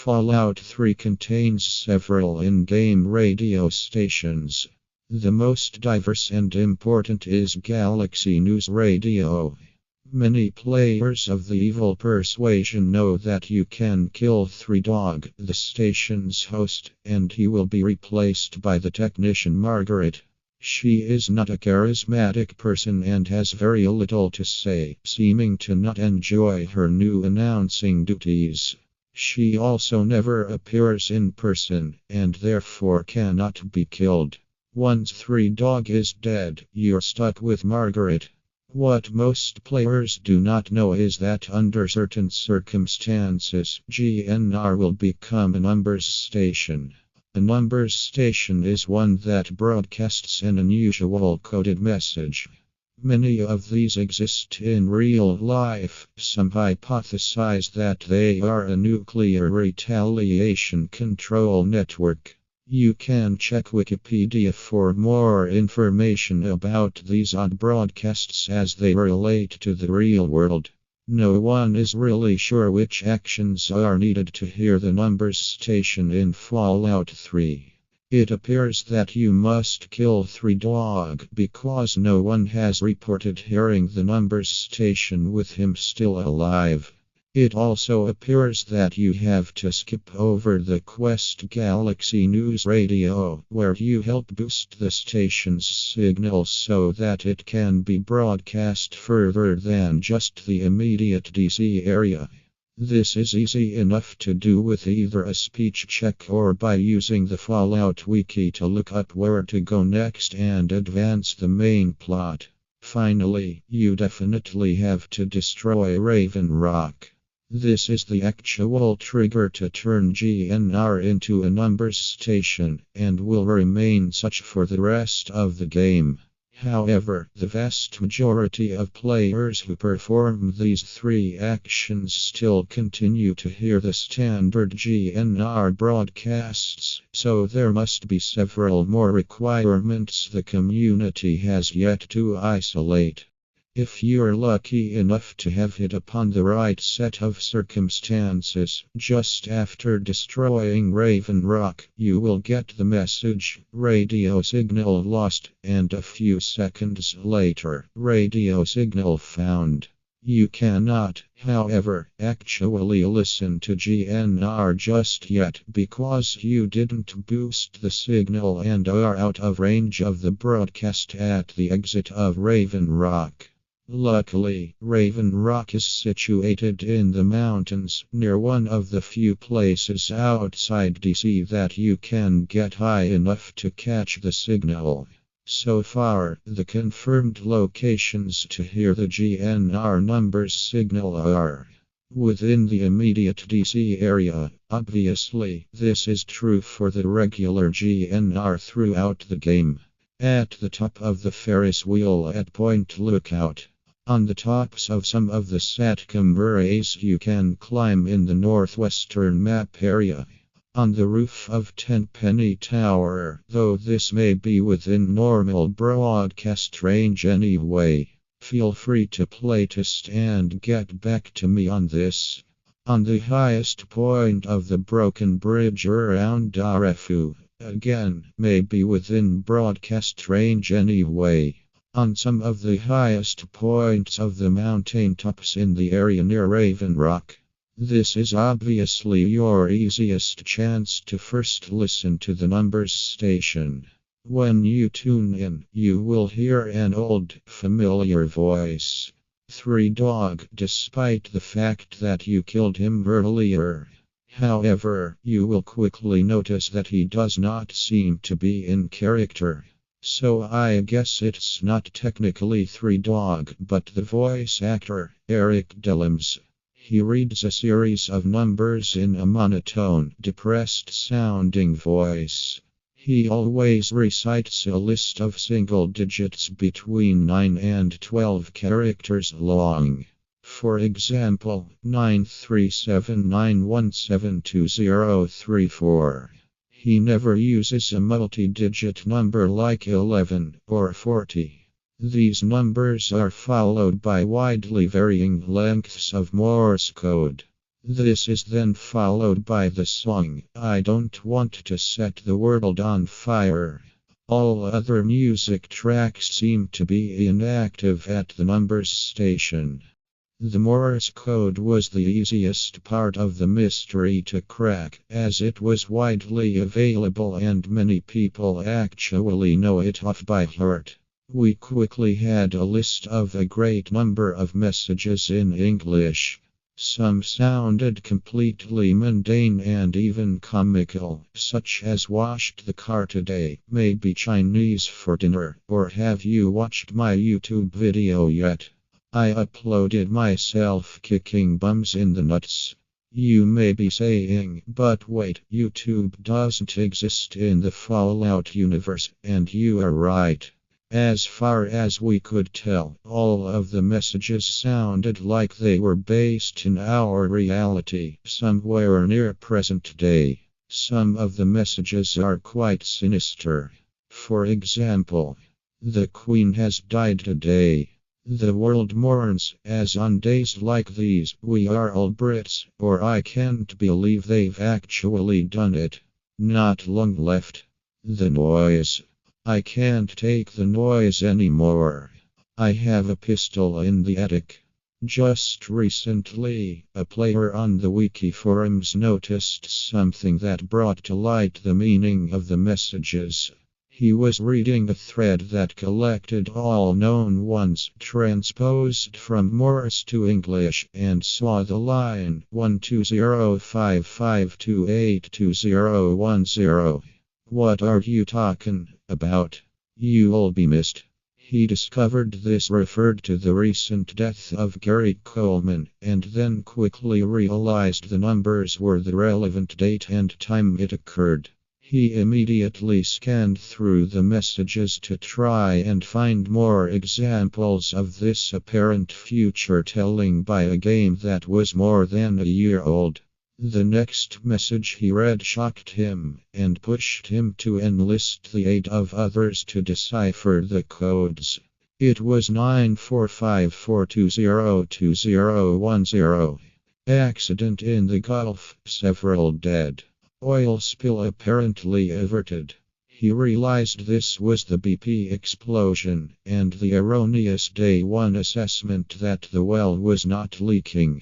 Fallout 3 contains several in-game radio stations. The most diverse and important is Galaxy News Radio. Many players of the Evil Persuasion know that you can kill Three Dog, the station's host, and he will be replaced by the technician Margaret. She is not a charismatic person and has very little to say, seeming to not enjoy her new announcing duties. She also never appears in person, and therefore cannot be killed. Once Three Dog is dead, you're stuck with Margaret. What most players do not know is that under certain circumstances, GNR will become a numbers station. A numbers station is one that broadcasts an unusual coded message. Many of these exist in real life. Some hypothesize that they are a nuclear retaliation control network. You can check Wikipedia for more information about these odd broadcasts as they relate to the real world. No one is really sure which actions are needed to hear the numbers station in Fallout 3. It appears that you must kill Three Dog because no one has reported hearing the numbers station with him still alive. It also appears that you have to skip over the quest Galaxy News Radio, where you help boost the station's signal so that it can be broadcast further than just the immediate DC area. This is easy enough to do with either a speech check or by using the Fallout Wiki to look up where to go next and advance the main plot. Finally, you definitely have to destroy Raven Rock. This is the actual trigger to turn GNR into a numbers station, and will remain such for the rest of the game. However, the vast majority of players who perform these three actions still continue to hear the standard GNR broadcasts, so there must be several more requirements the community has yet to isolate. If you're lucky enough to have hit upon the right set of circumstances, just after destroying Raven Rock, you will get the message, radio signal lost, and a few seconds later, radio signal found. You cannot, however, actually listen to GNR just yet because you didn't boost the signal and are out of range of the broadcast at the exit of Raven Rock. Luckily, Raven Rock is situated in the mountains, near one of the few places outside DC that you can get high enough to catch the signal. So far, the confirmed locations to hear the GNR numbers signal are within the immediate DC area. Obviously, this is true for the regular GNR throughout the game. At the top of the Ferris wheel at Point Lookout. On the tops of some of the SATCOM arrays you can climb in the northwestern map area. On the roof of Tenpenny Tower, though this may be within normal broadcast range anyway. Feel free to playtest and get back to me on this. On the highest point of the broken bridge around Darefu, again, may be within broadcast range anyway. On some of the highest points of the mountain tops in the area near Raven Rock. This is obviously your easiest chance to first listen to the numbers station. When you tune in, you will hear an old, familiar voice. Three Dog, despite the fact that you killed him earlier. However, you will quickly notice that he does not seem to be in character. So I guess it's not technically Three Dog, but the voice actor, Eric Dellums. He reads a series of numbers in a monotone, depressed-sounding voice. He always recites a list of single digits between 9 and 12 characters long. For example, 93791720034. He never uses a multi-digit number like 11 or 40. These numbers are followed by widely varying lengths of Morse code. This is then followed by the song I Don't Want to Set the World on Fire. All other music tracks seem to be inactive at the numbers station. The Morse code was the easiest part of the mystery to crack, as it was widely available and many people actually know it off by heart. We quickly had a list of a great number of messages in English. Some sounded completely mundane and even comical, such as "washed the car today," maybe Chinese for dinner, or "have you watched my YouTube video yet? I uploaded myself kicking bums in the nuts." You may be saying, but wait, YouTube doesn't exist in the Fallout universe, and you are right. As far as we could tell, all of the messages sounded like they were based in our reality, somewhere near present day. Some of the messages are quite sinister. For example, "The Queen has died today. The world mourns, as on days like these, we are all Brits," or "I can't believe they've actually done it. Not long left. The noise. I can't take the noise anymore. I have a pistol in the attic." Just recently, a player on the wiki forums noticed something that brought to light the meaning of the messages. He was reading a thread that collected all known ones transposed from Morse to English and saw the line 12055282010. "What are you talking about? You'll be missed." He discovered this referred to the recent death of Gary Coleman, and then quickly realized the numbers were the relevant date and time it occurred. He immediately scanned through the messages to try and find more examples of this apparent future telling by a game that was more than a year old. The next message he read shocked him and pushed him to enlist the aid of others to decipher the codes. It was 94542021010. Accident in the Gulf, several dead. Oil spill apparently averted. He realized this was the BP explosion and the erroneous day one assessment that the well was not leaking.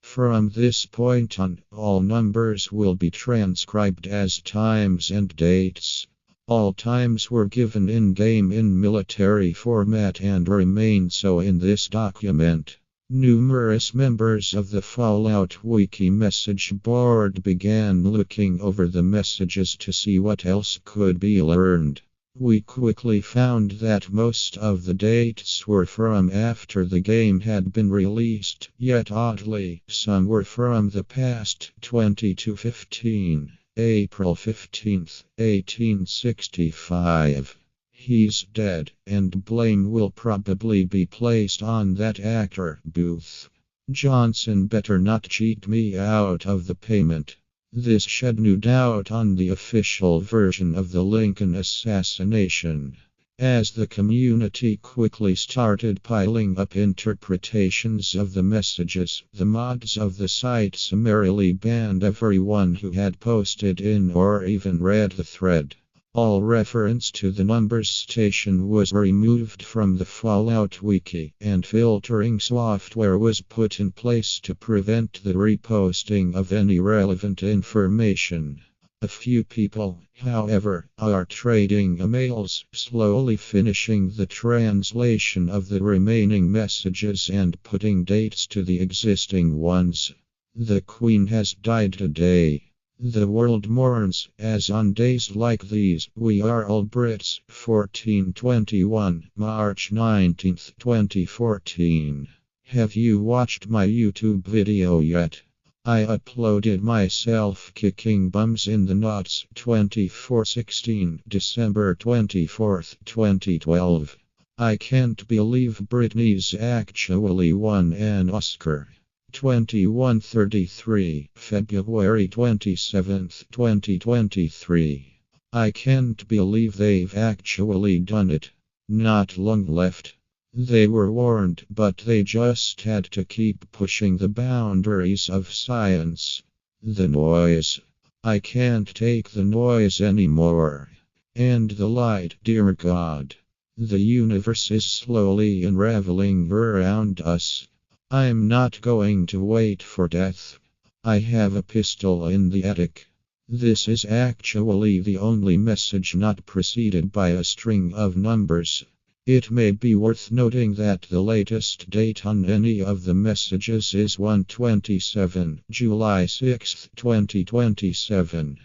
From this point on, all numbers will be transcribed as times and dates. All times were given in-game in military format and remain so in this document. Numerous members of the Fallout Wiki message board began looking over the messages to see what else could be learned. We quickly found that most of the dates were from after the game had been released, yet oddly, some were from the past 20 to 15, April 15th, 1865. He's dead, and blame will probably be placed on that actor, Booth. Johnson better not cheat me out of the payment. This shed no doubt on the official version of the Lincoln assassination. As the community quickly started piling up interpretations of the messages, the mods of the site summarily banned everyone who had posted in or even read the thread. All reference to the numbers station was removed from the Fallout Wiki, and filtering software was put in place to prevent the reposting of any relevant information. A few people, however, are trading emails, slowly finishing the translation of the remaining messages and putting dates to the existing ones. The Queen has died today. The world mourns, as on days like these, we are all Brits. 1421, March 19, 2014. Have you watched my YouTube video yet? I uploaded myself kicking bums in the nuts. 24/16, December 24, 2012. I can't believe Britney's actually won an Oscar. 21:33, February 27, 2023. I can't believe they've actually done it. Not long left. They were warned, but they just had to keep pushing the boundaries of science. The noise. I can't take the noise anymore. And the light, dear God. The universe is slowly unraveling around us. I'm not going to wait for death. I have a pistol in the attic. This is actually the only message not preceded by a string of numbers. It may be worth noting that the latest date on any of the messages is 127, July 6, 2027.